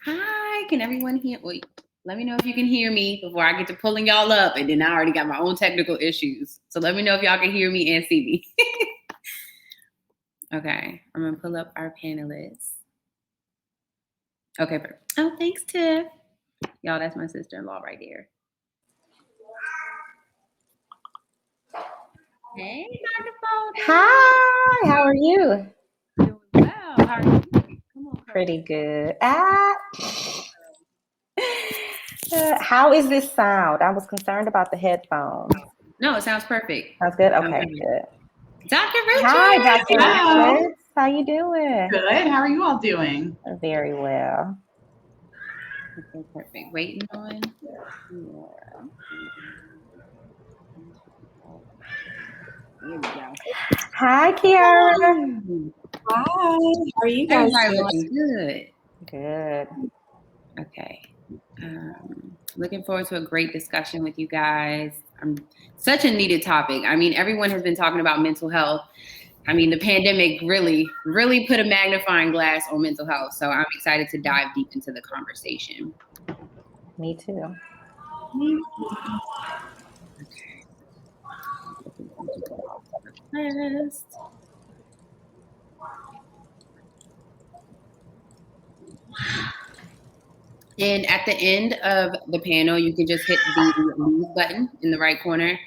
Hi, can everyone hear? Wait, let me know if you can hear me before I get to pulling y'all up. And then I already got my own technical issues. So let me know if y'all can hear me and see me. Okay, I'm going to pull up our panelists. Okay, perfect. Oh, thanks, Tiff. Y'all, that's my sister-in-law right there. Hey, Dr. Folden. Hi, how are you? Doing well. How are you doing? Come on, pretty good. How is this sound? I was concerned about the headphones. No, it sounds perfect. Sounds good? Okay, good. Dr. Richards. Hi, Dr. Hello. Richards. How you doing? Good. How are you all doing? Very well. Okay, perfect. Waiting on. There we go. Hi, Kiara. Hi. How are you guys Everybody doing? looking good. Good. Okay. Looking forward to a great discussion with you guys. Such a needed topic. I mean, everyone has been talking about mental health. I mean, the pandemic really put a magnifying glass on mental health. So I'm excited to dive deep into the conversation. Me too. And at the end of the panel, you can just hit the leave button in the right corner,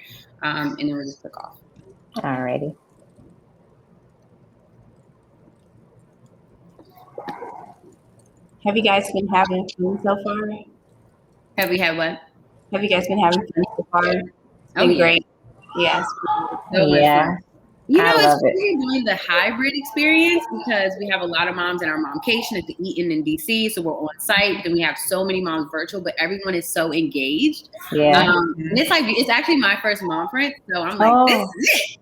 and then we'll just click off. Alrighty. Have you guys been having fun so far? Have we had what? Have you guys been having fun so far? It's been great. Yes. So much fun. You know, I love it's really doing the hybrid experience because we have a lot of moms in our momcation at the Eaton in DC, so we're on site, and we have so many moms virtual, but everyone is so engaged. Yeah. And it's actually my first Momference, so I'm like, this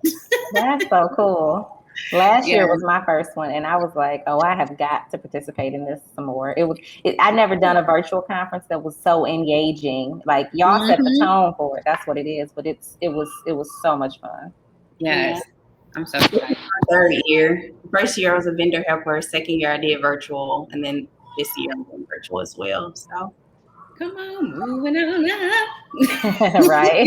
is it. That's so cool. Last year was my first one, and I was like, "Oh, I have got to participate in this some more." I'd never done a virtual conference that was so engaging. Like y'all set the tone for it. That's what it is. But it was so much fun. Yes, yeah. I'm so excited. Third year. First year I was a vendor helper. Second year I did virtual, and then this year I'm doing virtual as well. So come on, moving on up. Right.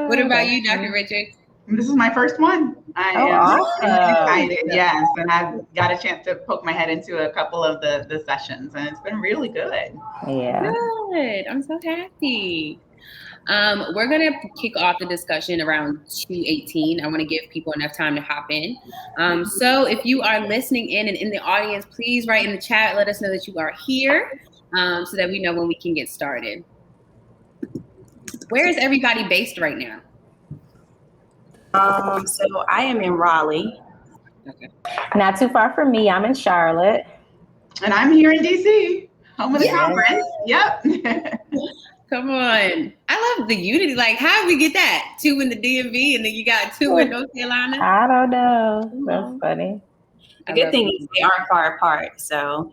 What about you, Dr. Richards? This is my first one. I am excited, yes. And I've got a chance to poke my head into a couple of the sessions, and it's been really good. Yeah. Good. I'm so happy. We're going to kick off the discussion around 2:18. I want to give people enough time to hop in. So if you are listening in and in the audience, please write in the chat. Let us know that you are here so that we know when we can get started. Where is everybody based right now? So I am in Raleigh. Okay. Not too far from me. I'm in Charlotte. And I'm here in DC, home of the conference. Yep. Come on. I love the unity. Like, how did we get that? 2 in the DMV and then you got 2 in North Carolina? I don't know. That's funny. The good thing is they aren't far apart. So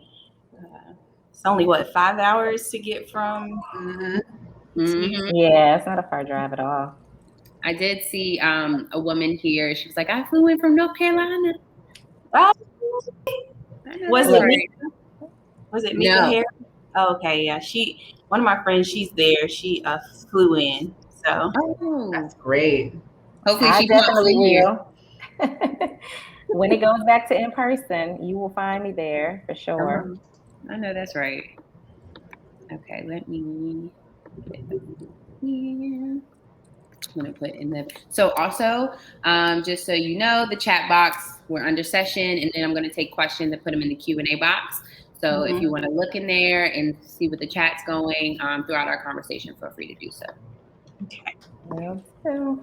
it's only, 5 hours to get from? Yeah, it's not a far drive at all. I did see a woman here. She was like, I flew in from North Carolina. Oh, was it Mika No. Harris? Oh, okay, yeah. One of my friends, she's there. She flew in. So that's great. Hopefully I she definitely will. When it goes back to in person, you will find me there for sure. I know that's right. Okay, let me get here. I'm gonna put in the so also just so you know, the chat box, we're under session, and then I'm going to take questions and put them in the Q&A box. So if you want to look in there and see what the chat's going throughout our conversation, feel free to do so. Okay. Well, so.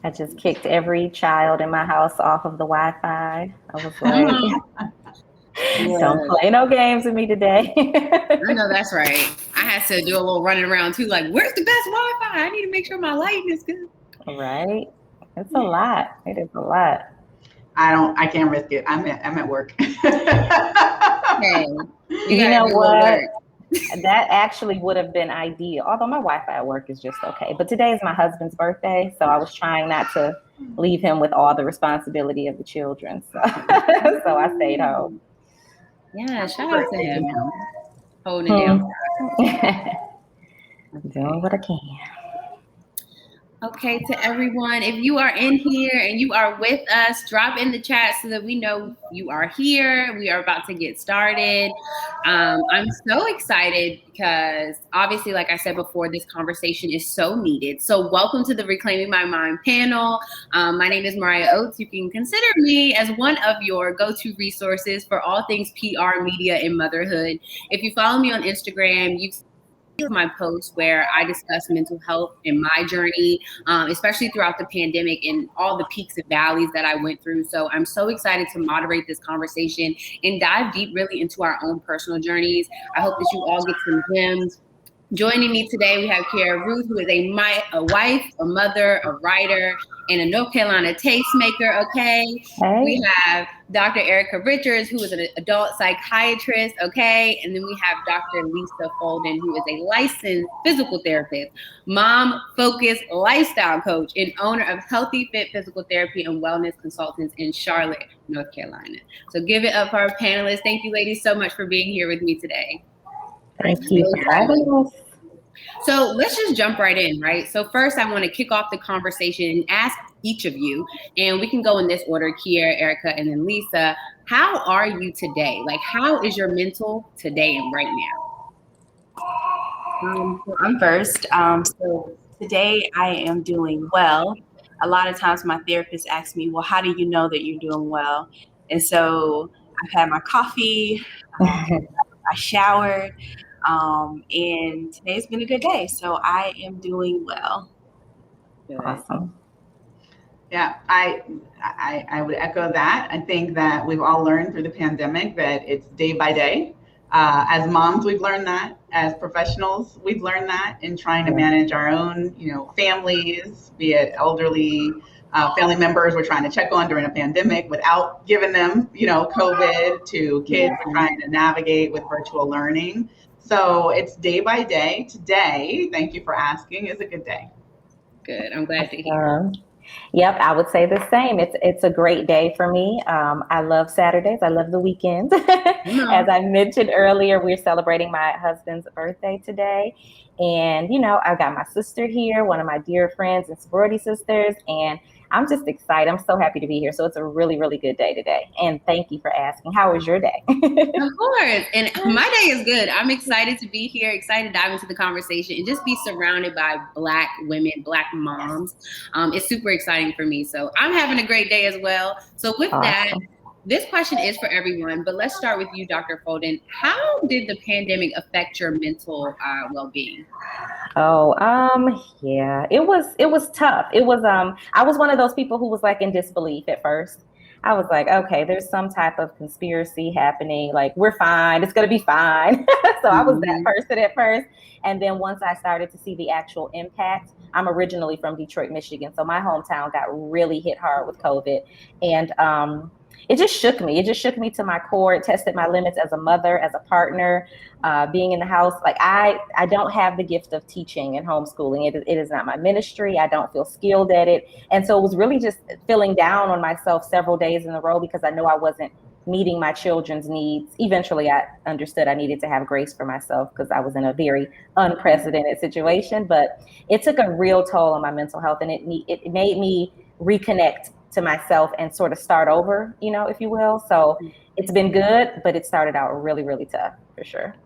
I just kicked every child in my house off of the Wi-Fi. I was like, don't play no games with me today. I know that's right. I had to do a little running around too, like, where's the best Wi-Fi? I need to make sure my lighting is good. Right. It's a lot. It is a lot. I can't risk it. I'm at work. Hey, you know what? That actually would have been ideal. Although my Wi-Fi at work is just okay. But today is my husband's birthday, so I was trying not to leave him with all the responsibility of the children. So, so I stayed home. Yeah, shout out to him. Holding it down. Doing what I can. Okay, to everyone, if you are in here and you are with us, drop in the chat so that we know you are here. We are about to get started. I'm so excited because obviously, like I said before, this conversation is so needed. So welcome to the Reclaiming My Mind panel. My name is Mariah Oates. You can consider me as one of your go-to resources for all things PR, media, and motherhood. If you follow me on Instagram, you've my posts where I discuss mental health and my journey, especially throughout the pandemic and all the peaks and valleys that I went through. So I'm so excited to moderate this conversation and dive deep really into our own personal journeys. I hope that you all get some gems. Joining me today, we have Kiara Ruth, who is a wife, a mother, a writer, and a North Carolina tastemaker, okay? Hey. We have Dr. Erica Richards, who is an adult psychiatrist, okay? And then we have Dr. Lisa Folden, who is a licensed physical therapist, mom-focused lifestyle coach, and owner of Healthy Fit Physical Therapy and Wellness Consultants in Charlotte, North Carolina. So give it up for our panelists. Thank you, ladies, so much for being here with me today. Thank you for having us. So let's just jump right in, right? So first, I want to kick off the conversation and ask each of you, and we can go in this order, Kiara, Erica, and then Lisa. How are you today? Like, how is your mental today and right now? I'm first. So today I am doing well. A lot of times my therapist asks me, well, how do you know that you're doing well? And so I've had my coffee, I showered, and today's been a good day. So I am doing well. Awesome. Yeah, I would echo that. I think that we've all learned through the pandemic that it's day by day. As moms, we've learned that. As professionals, we've learned that in trying to manage our own, families, be it elderly family members we're trying to check on during a pandemic without giving them, COVID, to kids we're trying to navigate with virtual learning. So it's day by day. Today, thank you for asking, is a good day. Good. I'm glad to hear. Yep, I would say the same. It's a great day for me. I love Saturdays. I love the weekends. As I mentioned earlier, we're celebrating my husband's birthday today. And, I've got my sister here, one of my dear friends and sorority sisters, and I'm just excited. I'm so happy to be here. So it's a really, really good day today. And thank you for asking. How was your day? Of course. And my day is good. I'm excited to be here, excited to dive into the conversation and just be surrounded by Black women, Black moms. It's super exciting for me. So I'm having a great day as well. So with that, this question is for everyone, but let's start with you, Dr. Folden. How did the pandemic affect your mental well-being? Yeah, it was tough. It was, I was one of those people who was like in disbelief at first. I was like, okay, there's some type of conspiracy happening. Like, we're fine. It's going to be fine. So I was that person at first. And then once I started to see the actual impact, I'm originally from Detroit, Michigan. So my hometown got really hit hard with COVID. And, it just shook me. It just shook me to my core. It tested my limits as a mother, as a partner, being in the house. Like I don't have the gift of teaching and homeschooling. It is not my ministry. I don't feel skilled at it. And so it was really just feeling down on myself several days in a row because I know I wasn't meeting my children's needs. Eventually, I understood I needed to have grace for myself because I was in a very unprecedented situation. But it took a real toll on my mental health, and it made me reconnect to myself and sort of start over, if you will. So it's been good, but it started out really, really tough for sure.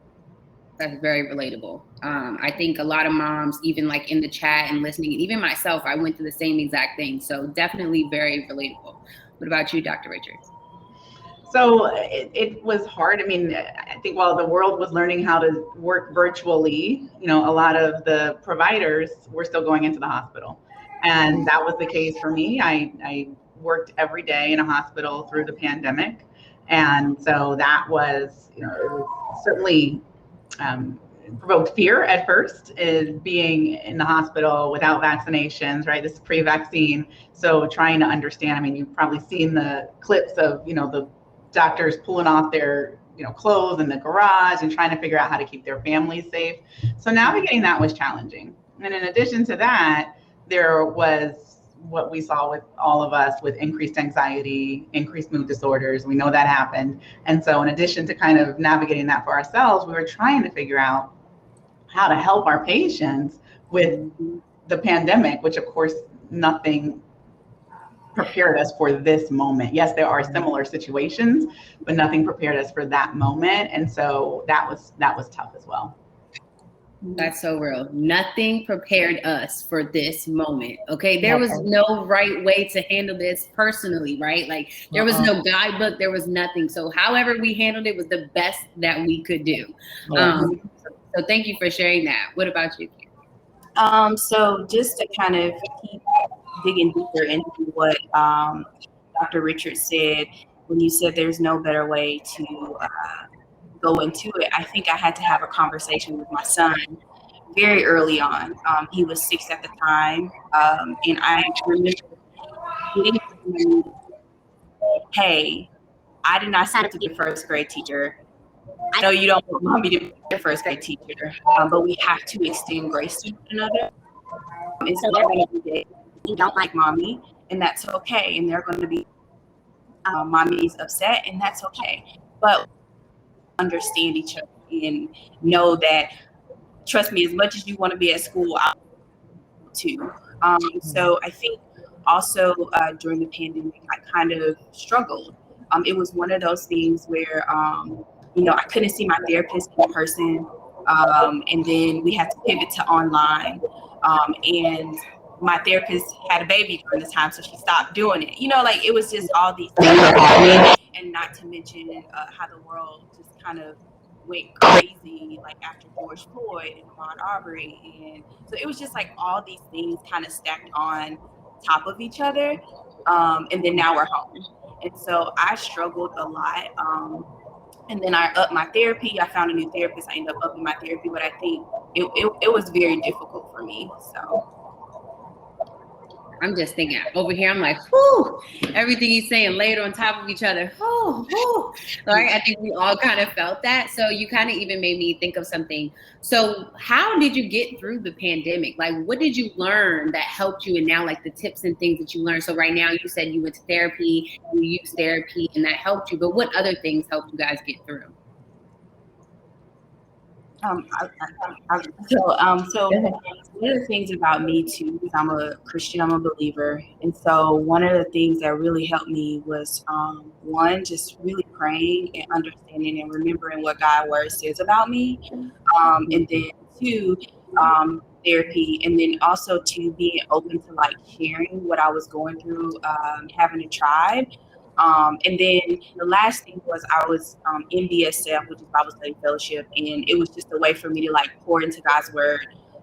That's very relatable. I think a lot of moms, even like in the chat and listening, and even myself, I went through the same exact thing. So definitely very relatable. What about you, Dr. Richards? So it was hard. I mean, I think while the world was learning how to work virtually, a lot of the providers were still going into the hospital. And that was the case for me. I worked every day in a hospital through the pandemic. And so that was, it was certainly provoked fear at first, is being in the hospital without vaccinations, right? This is pre-vaccine. So trying to understand, I mean, you've probably seen the clips of, the doctors pulling off their, clothes in the garage and trying to figure out how to keep their families safe. So navigating that was challenging. And in addition to that, there was what we saw with all of us with increased anxiety, increased mood disorders. We know that happened. And so in addition to kind of navigating that for ourselves, we were trying to figure out how to help our patients with the pandemic, which of course nothing prepared us for this moment. Yes, there are similar situations, but nothing prepared us for that moment. And so that was tough as well. That's so real. Nothing prepared us for this moment. Okay. There was no right way to handle this personally, right? Like there was no guidebook, there was nothing. So however we handled it was the best that we could do. So thank you for sharing that. What about you? So just to kind of keep digging deeper into what Dr. Richards said, when you said there's no better way to go into it, I think I had to have a conversation with my son very early on. He was 6 at the time, and I remember getting to him, hey, I did not say to the first grade teacher, I know you don't want mommy to be your first grade teacher, but we have to extend grace to one another. And so there are going to be days you don't like mommy, and that's okay. And they're going to be mommy's upset, and that's okay. But understand each other and know that, trust me, as much as you want to be at school, I'll too. So I think also during the pandemic, I kind of struggled. It was one of those things where, I couldn't see my therapist in person. And then we had to pivot to online. And my therapist had a baby during the time, so she stopped doing it. It was just all these things. And not to mention how the world just kind of went crazy, like after George Floyd and Ahmaud Arbery. And so it was just like all these things kind of stacked on top of each other. And then now we're home. And so I struggled a lot. And then I upped my therapy. I found a new therapist. I ended up upping my therapy, but I think it was very difficult for me. So I'm just thinking over here, I'm like, whoo, everything he's saying laid on top of each other. Whoo, whoo. Like, I think we all kind of felt that. So you kind of even made me think of something. So how did you get through the pandemic? Like, what did you learn that helped you? And now like the tips and things that you learned. So right now you said you went to therapy, you used therapy, and that helped you. But what other things helped you guys get through? So one of the things about me too is I'm a Christian, I'm a believer. And so one of the things that really helped me was one, just really praying and understanding and remembering what God's word says about me. And then two, therapy, and then also to being open to like sharing what I was going through, having a tribe. And then the last thing was I was in BSF, which is Bible Study Fellowship, and it was just a way for me to like pour into God's word,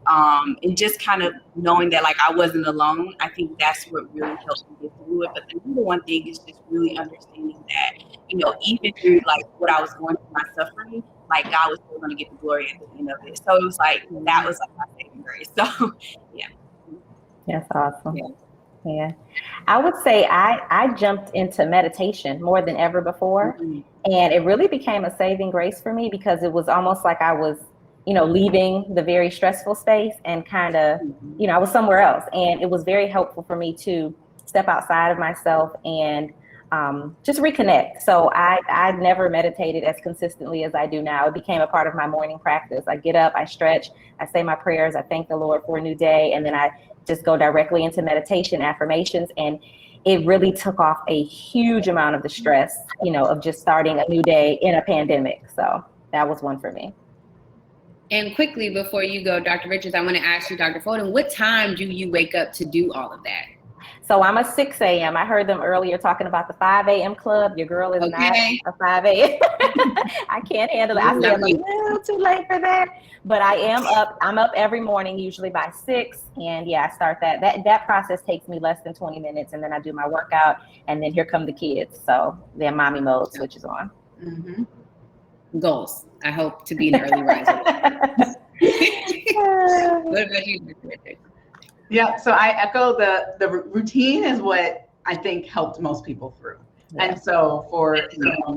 and just kind of knowing that like I wasn't alone. I think that's what really helped me get through it. But the number one thing is just really understanding that, even through like what I was going through, my suffering, like God was still going to get the glory at the end of it. So it was like, that was like my saving grace. So yeah. That's awesome. Yeah. I would say I jumped into meditation more than ever before. And it really became a saving grace for me because it was almost like I was, leaving the very stressful space and kind of, I was somewhere else. And it was very helpful for me to step outside of myself and just reconnect. So I never meditated as consistently as I do now. It became a part of my morning practice. I get up, I stretch, I say my prayers, I thank the Lord for a new day, and then I just go directly into meditation, affirmations, and it really took off a huge amount of the stress, of just starting a new day in a pandemic. So that was one for me. And quickly before you go, Dr. Richards, I want to ask you, Dr. Folden, what time do you wake up to do all of that? So I'm a 6 a.m. I heard them earlier talking about the 5 a.m. club. Your girl is not a 5 a.m. I can't handle it. I say I'm a little too late for that. But I am up. I'm up every morning, usually by 6. And yeah, I start that process takes me less than 20 minutes. And then I do my workout. And then here come the kids. So then mommy mode switches on. Goals. I hope to be an early riser. What about you, Dr. Richards? Yeah, so I echo the routine is what I think helped most people through. And so for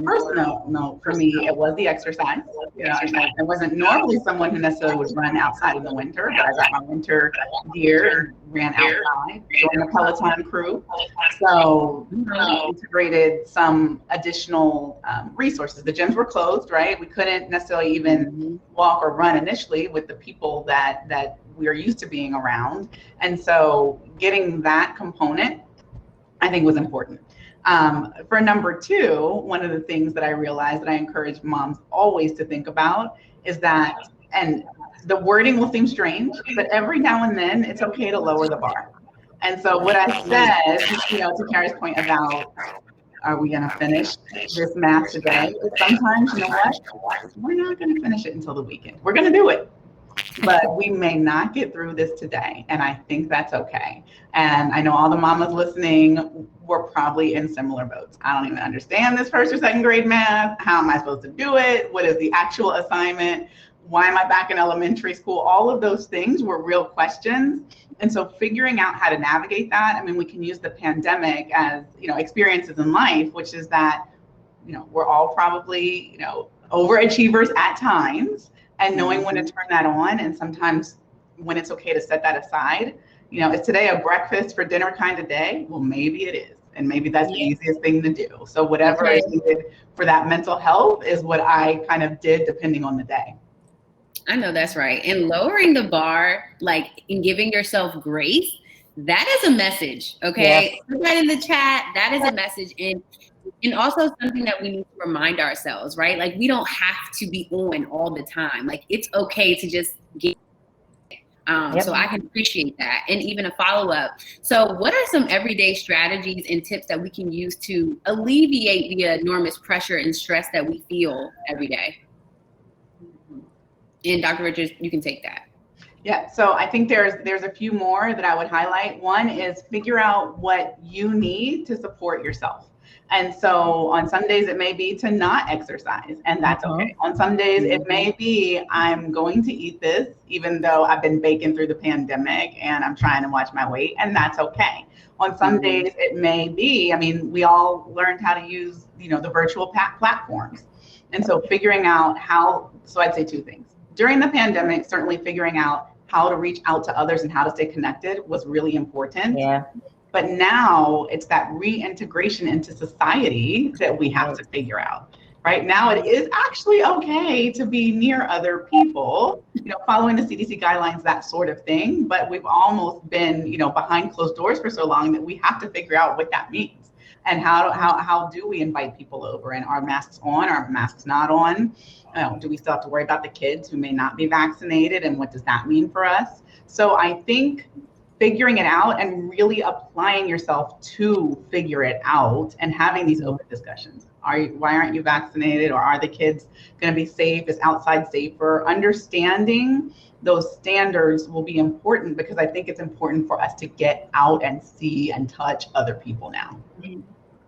personal note, for me, it was the exercise. I wasn't normally someone who necessarily would run outside in the winter, but I got my winter gear and ran outside, joined the Peloton crew. So integrated some additional resources. The gyms were closed, right? We couldn't necessarily even walk or run initially with the people that we are used to being around. And so getting that component, I think, was important. For number two, one of the things that I realized that I encourage moms always to think about is that, and the wording will seem strange, but every now and then it's okay to lower the bar. And so what I said, to Kiara's point about, are we going to finish this math today? Sometimes, you know what? We're not going to finish it until the weekend. We're going to do it, but we may not get through this today. And I think that's okay. And I know all the mamas listening were probably in similar boats. I don't even understand this first or second grade math. How am I supposed to do it? What is the actual assignment? Why am I back in elementary school? All of those things were real questions. And so figuring out how to navigate that, I mean, we can use the pandemic as, experiences in life, which is that, we're all probably, overachievers at times, and knowing when to turn that on, and sometimes when it's okay to set that aside. Is today a breakfast for dinner kind of day? Well, maybe it is. And maybe that's the easiest thing to do. So whatever is needed for that mental health is what I kind of did depending on the day. I know that's right. And lowering the bar, like in giving yourself grace, that is a message. Okay. Yes. Put that in the chat. That is a message. And also something that we need to remind ourselves, right? Like, we don't have to be on all the time. Like, it's okay to just get. So I can appreciate that. And even a follow-up. So what are some everyday strategies and tips that we can use to alleviate the enormous pressure and stress that we feel every day? And Dr. Richards, you can take that. Yeah, so I think there's a few more that I would highlight. One is figure out what you need to support yourself. And so on some days it may be to not exercise, and that's okay. On some days it may be I'm going to eat this, even though I've been baking through the pandemic and I'm trying to watch my weight, and that's okay. On some days it may be, we all learned how to use, the virtual platforms. And so figuring out so I'd say two things. During the pandemic, certainly figuring out how to reach out to others and how to stay connected was really important. Yeah. But now it's that reintegration into society that we have to figure out. Right now, it is actually okay to be near other people, following the CDC guidelines, that sort of thing. But we've almost been, behind closed doors for so long that we have to figure out what that means. And how do we invite people over? And are masks on? Are masks not on? Do we still have to worry about the kids who may not be vaccinated? And what does that mean for us? So I think figuring it out and really applying yourself to figure it out and having these open discussions. Why aren't you vaccinated? Or are the kids going to be safe? Is outside safer? Understanding those standards will be important, because I think it's important for us to get out and see and touch other people now.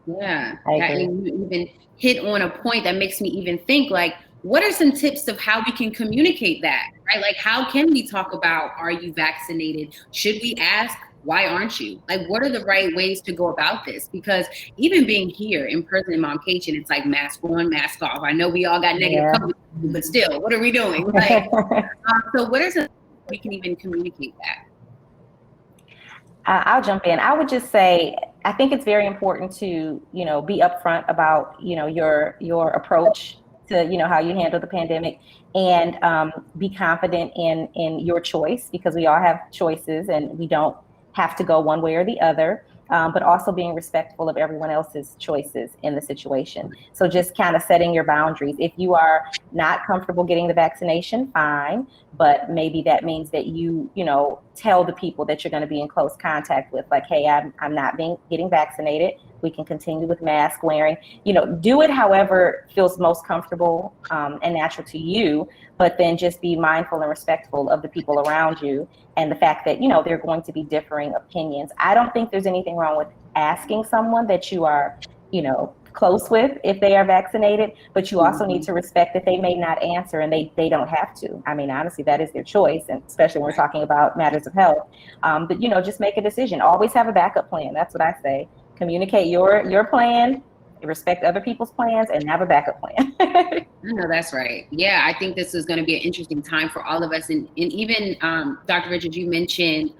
Yeah, and you even hit on a point that makes me even think, like, what are some tips of how we can communicate that, right? Like, how can we talk about, are you vaccinated? Should we ask, why aren't you? Like, what are the right ways to go about this? Because even being here in person in Momcation, it's like mask on, mask off. I know we all got negative COVID, but still, what are we doing? Like, so what are some we can even communicate that? I'll jump in. I would just say, I think it's very important to, be upfront about, your approach to, how you handle the pandemic, and be confident in your choice, because we all have choices and we don't have to go one way or the other, but also being respectful of everyone else's choices in the situation. So just kind of setting your boundaries. If you are not comfortable getting the vaccination, fine, but maybe that means that you tell the people that you're going to be in close contact with, like, hey, I'm not getting vaccinated. We can continue with mask wearing. Do it however feels most comfortable and natural to you, but then just be mindful and respectful of the people around you, and the fact that, there are going to be differing opinions. I don't think there's anything wrong with asking someone that you are, close with if they are vaccinated, but you also need to respect that they may not answer, and they don't have to. Honestly, that is their choice, and especially when we're talking about matters of health. But just make a decision. Always have a backup plan. That's what I say. Communicate your plan, respect other people's plans and have a backup plan. No, that's right. Yeah, I think this is going to be an interesting time for all of us. And even Dr. Richards, you mentioned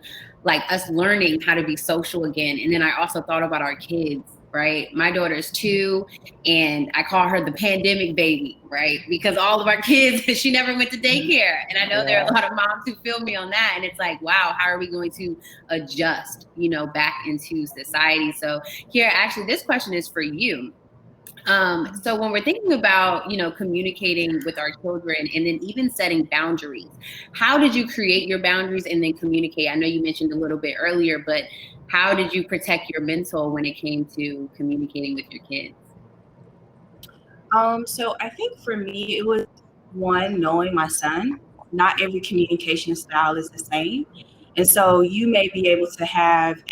like us learning how to be social again. And then I also thought about our kids, right? My daughter's 2 and I call her the pandemic baby, right? Because all of our kids, she never went to daycare. And I know there are a lot of moms who feel me on that. And it's like, wow, how are we going to adjust, back into society? So here, actually, this question is for you. So when we're thinking about, communicating with our children and then even setting boundaries, how did you create your boundaries and then communicate? I know you mentioned a little bit earlier, but how did you protect your mental when it came to communicating with your kids? So I think for me, it was one, knowing my son. Not every communication style is the same. And so you may be able to have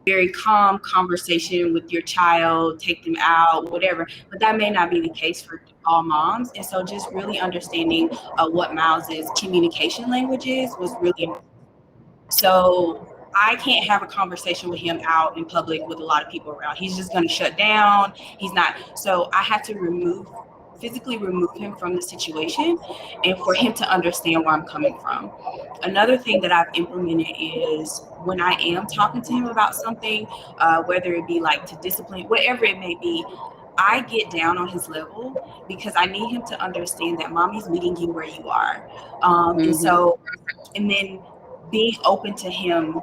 very calm conversation with your child, take them out, whatever, but that may not be the case for all moms. And so just really understanding what Miles's communication language is was really important. So I can't have a conversation with him out in public with a lot of people around. He's just going to shut down. He's not. So I had to physically remove him from the situation and for him to understand where I'm coming from. Another thing that I've implemented is when I am talking to him about something, whether it be like to discipline, whatever it may be, I get down on his level because I need him to understand that mommy's meeting you where you are. And then being open to him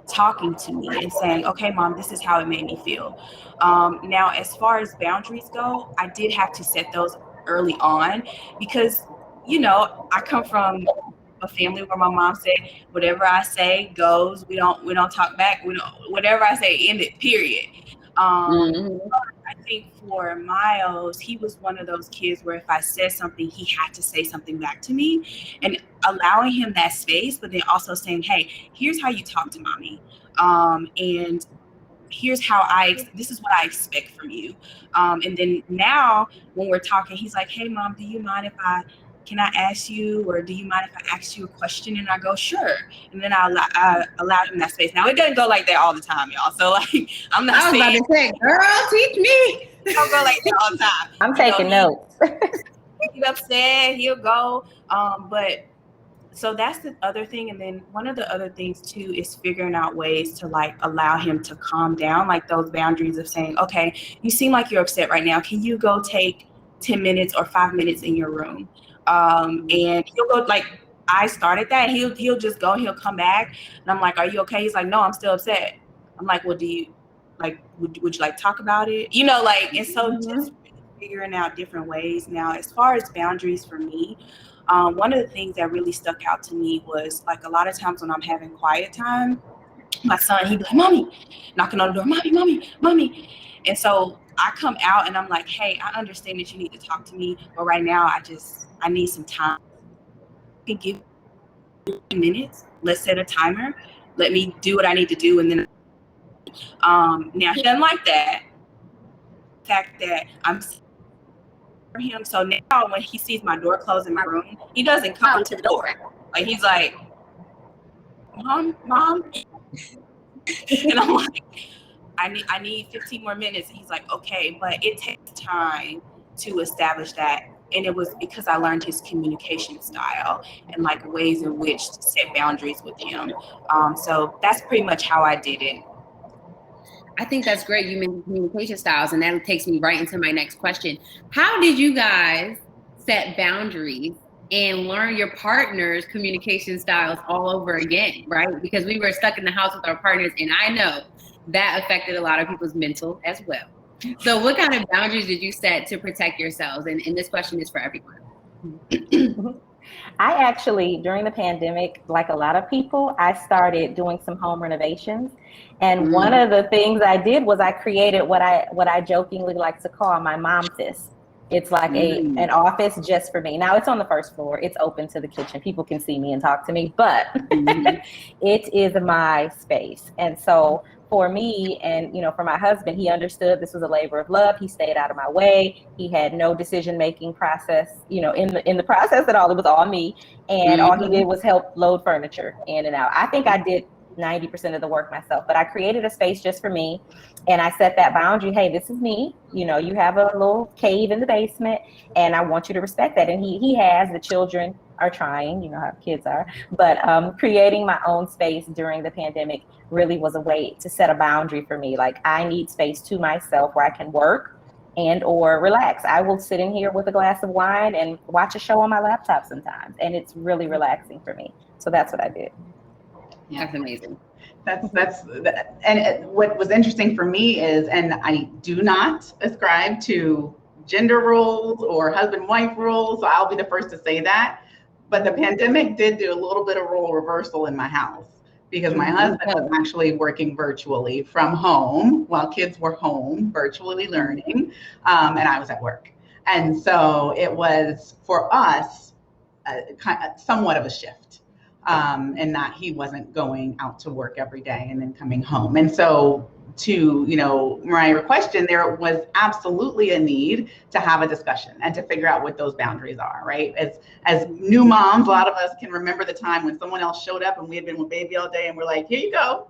talking to me and saying, okay, mom, this is how it made me feel. Now, as far as boundaries go, I did have to set those early on because, I come from a family where my mom said, whatever I say goes, we don't talk back. Whatever I say, end it, period. I think for Miles, he was one of those kids where if I said something, he had to say something back to me, and allowing him that space, but then also saying, hey, here's how you talk to mommy. And here's how this is what I expect from you. And then now when we're talking, he's like, hey mom, do you mind can I ask you, or do you mind if I ask you a question? And I go, sure. And then I allow him that space. Now it doesn't go like that all the time, y'all. So like, I'm not saying, I was about to say, girl, teach me. It don't go like that all the time. I'm taking notes. He's upset, he'll go. But so that's the other thing. And then one of the other things too is figuring out ways to like allow him to calm down, like those boundaries of saying, okay, you seem like you're upset right now. Can you go take 10 minutes or 5 minutes in your room? And he'll go, like, I started that. He'll just go, he'll come back. And I'm like, are you okay? He's like, no, I'm still upset. I'm like, well, do you like, would you like talk about it? And so just figuring out different ways. Now, as far as boundaries for me, one of the things that really stuck out to me was like a lot of times when I'm having quiet time, my son, he'd be like, mommy, knocking on the door, mommy. And so I come out and I'm like, hey, I understand that you need to talk to me, but right now I need some time. You can give me 10 minutes. Let's set a timer. Let me do what I need to do. And then now he doesn't like that. The fact that I'm for him. So now when he sees my door closed in my room, he doesn't come to the door. Like he's like, mom. And I'm like, I need 15 more minutes. And he's like, okay, but it takes time to establish that. And it was because I learned his communication style and like ways in which to set boundaries with him. So that's pretty much how I did it. I think that's great. You mentioned communication styles, and that takes me right into my next question. How did you guys set boundaries and learn your partner's communication styles all over again, right? Because we were stuck in the house with our partners, and I know that affected a lot of people's mental as well. So what kind of boundaries did you set to protect yourselves? And this question is for everyone. I actually, during the pandemic, like a lot of people, I started doing some home renovations. And one of the things I did was I created what I jokingly like to call my Momference. It's like an office just for me. Now it's on the first floor. It's open to the kitchen. People can see me and talk to me, but it is my space. And so for me and, for my husband, he understood this was a labor of love. He stayed out of my way. He had no decision-making process, in the process at all. It was all me. And all he did was help load furniture in and out. I think I did 90% of the work myself, but I created a space just for me. And I set that boundary. Hey, this is me. You know, you have a little cave in the basement and I want you to respect that. And he has, the children are trying, you know how kids are, but creating my own space during the pandemic really was a way to set a boundary for me. Like, I need space to myself where I can work and or relax. I will sit in here with a glass of wine and watch a show on my laptop sometimes. And it's really relaxing for me. So that's what I did. Yeah. That's amazing. And what was interesting for me is, and I do not ascribe to gender roles or husband-wife roles, so I'll be the first to say that. But the pandemic did do a little bit of role reversal in my house, because my husband was actually working virtually from home while kids were home, virtually learning, and I was at work. And so it was, for us, somewhat of a shift, and that he wasn't going out to work every day and then coming home. And so, to, you know, Mariah's question, there was absolutely a need to have a discussion and to figure out what those boundaries are, right? As new moms, a lot of us can remember the time when someone else showed up and we had been with baby all day and we're like, here you go.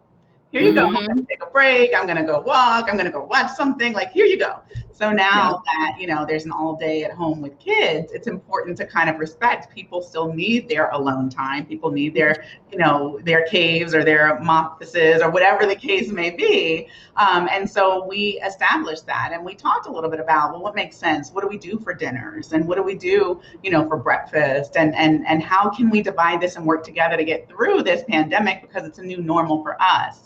Here you go. I'm going to take a break. I'm going to go walk. I'm going to go watch something. Like, here you go. So now that, you know, there's an all day at home with kids, it's important to kind of respect people still need their alone time. People need their, you know, their caves or their offices or whatever the case may be. And so we established that, and we talked a little bit about, well, what makes sense? What do we do for dinners? And what do we do, you know, for breakfast? And how can we divide this and work together to get through this pandemic, because it's a new normal for us.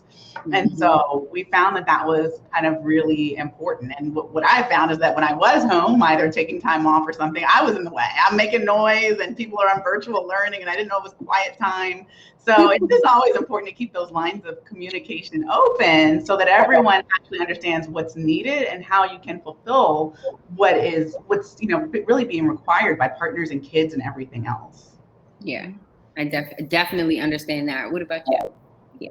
And so we found that was kind of really important. And what I found is that when I was home, either taking time off or something, I was in the way. I'm making noise and people are on virtual learning and I didn't know it was quiet time. So it's just always important to keep those lines of communication open so that everyone actually understands what's needed and how you can fulfill what's, you know, really being required by partners and kids and everything else. Yeah, I definitely understand that. What about you? Yeah.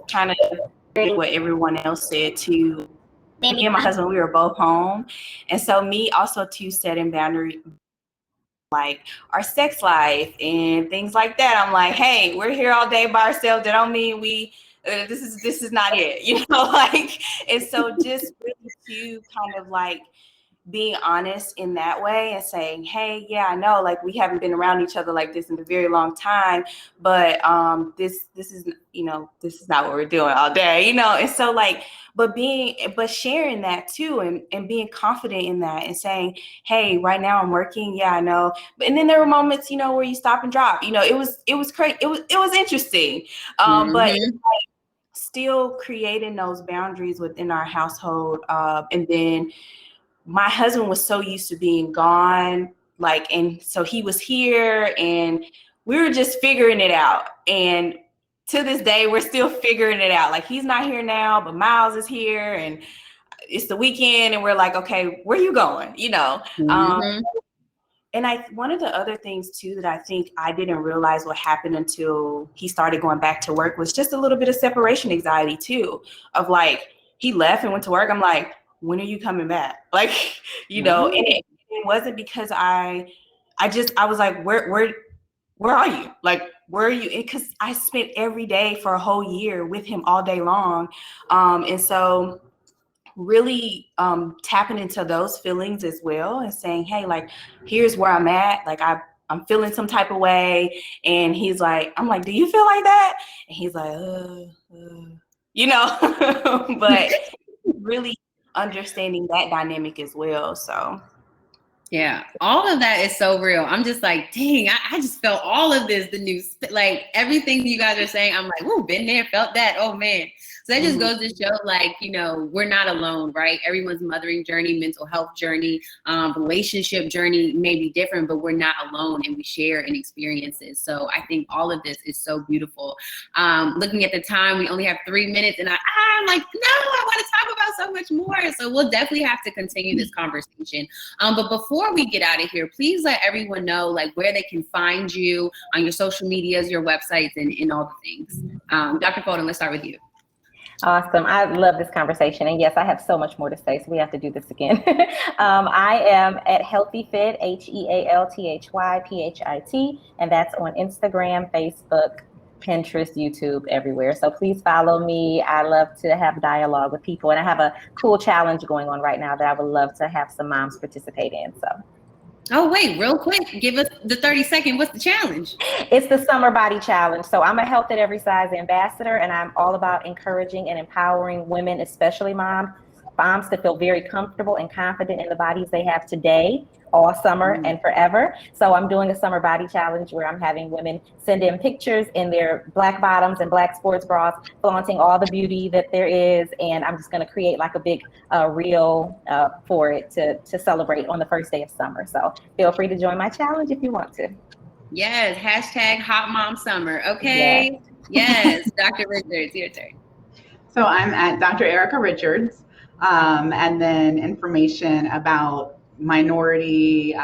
Kind of what everyone else said too. Me and my husband, we were both home, and so me also too setting boundaries, like our sex life and things like that. I'm like, hey, we're here all day by ourselves. That don't mean we. This is not it, you know. Like, and so just really to kind of like being honest in that way and saying, hey, yeah, I know, like, we haven't been around each other like this in a very long time, but this is, you know, this is not what we're doing all day, you know. And so like, but sharing that too, and being confident in that and saying, hey, right now I'm working, yeah, I know. And then there were moments, you know, where you stop and drop, you know. It was crazy, it was interesting, but it's like still creating those boundaries within our household. And then my husband was so used to being gone, like, and so he was here and we were just figuring it out. And to this day, we're still figuring it out. Like, he's not here now, but Miles is here and it's the weekend and we're like, okay, where are you going? You know? And one of the other things too that I think I didn't realize what happened until he started going back to work was just a little bit of separation anxiety too, of like, he left and went to work. I'm like, when are you coming back? Like, you know, and it wasn't because I was like, where are you? Like, where are you? Because I spent every day for a whole year with him all day long. And so really tapping into those feelings as well and saying, hey, like, here's where I'm at. Like, I'm feeling some type of way. And he's like, I'm like, do you feel like that? And he's like, you know, but really understanding that dynamic as well. So yeah, all of that is so real. I'm just like, dang, I just felt all of this, the news, like everything you guys are saying. I'm like, oh, been there, felt that. Oh man. So that just goes to show, like, you know, we're not alone, right? Everyone's mothering journey, mental health journey, relationship journey may be different, but we're not alone and we share in experiences. So I think all of this is so beautiful. Looking at the time, we only have 3 minutes and I'm like, no, I want to talk about so much more. So we'll definitely have to continue this conversation. But before we get out of here, please let everyone know, like, where they can find you on your social medias, your websites, and all the things. Dr. Folden, let's start with you. Awesome. I love this conversation. And yes, I have so much more to say, so we have to do this again. I am at Healthy Fit, HealthyPhit, and that's on Instagram, Facebook, Pinterest, YouTube, everywhere. So please follow me. I love to have dialogue with people. And I have a cool challenge going on right now that I would love to have some moms participate in. So. Oh, wait, real quick. Give us the 30-second. What's the challenge? It's the Summer Body Challenge. So I'm a Health at Every Size ambassador, and I'm all about encouraging and empowering women, especially moms, to feel very comfortable and confident in the bodies they have today, all summer and forever. So I'm doing a Summer Body Challenge where I'm having women send in pictures in their black bottoms and black sports bras, flaunting all the beauty that there is. And I'm just going to create like a big reel for it to celebrate on the first day of summer. So feel free to join my challenge if you want to. Yes, hashtag Hot Mom Summer. Okay. Yes. Dr. Richards, your turn. So I'm at Dr. Erica Richards. And then information about minority,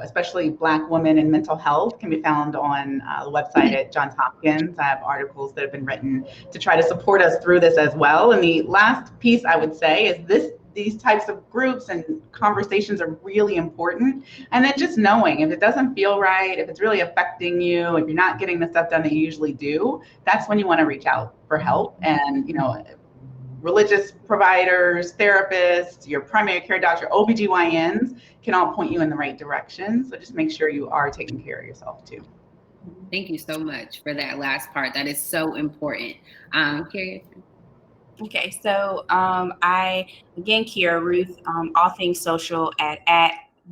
especially Black women and mental health can be found on the website at Johns Hopkins. I have articles that have been written to try to support us through this as well. And the last piece I would say is these types of groups and conversations are really important. And then just knowing if it doesn't feel right, if it's really affecting you, if you're not getting the stuff done that you usually do, that's when you want to reach out for help. And, religious providers, therapists, your primary care doctor, OBGYNs can all point you in the right direction. So just make sure you are taking care of yourself too. Thank you so much for that last part. That is so important. Kiara. Okay, so Kiara Ruth, all things social at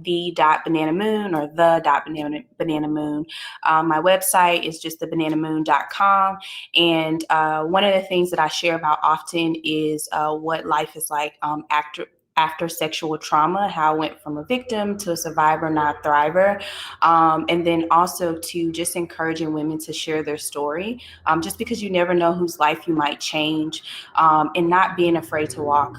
the.bananamoon or the.bananamoon. My website is just thebananamoon.com. And one of the things that I share about often is what life is like after sexual trauma, how I went from a victim to a survivor, not a thriver. And then also to just encouraging women to share their story, just because you never know whose life you might change, and not being afraid to walk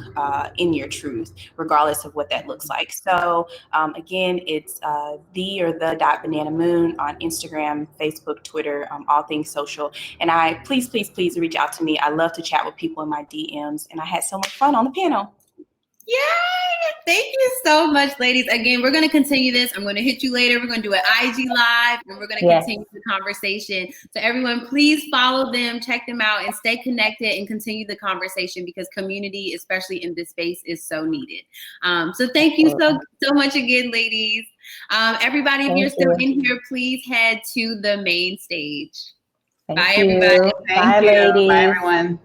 in your truth, regardless of what that looks like. So again, it's the.bananamoon on Instagram, Facebook, Twitter, all things social. And please reach out to me. I love to chat with people in my DMs, and I had so much fun on the panel. Yay! Thank you so much, ladies. Again, we're going to continue this. I'm going to hit you later. We're going to do an IG live, and we're going to continue the conversation. So everyone, please follow them, check them out, and stay connected and continue the conversation, because community, especially in this space, is so needed. So thank you so much again, ladies. Everybody, if you're still in here, please head to the main stage. Bye, everybody. Thank you. Bye, everyone.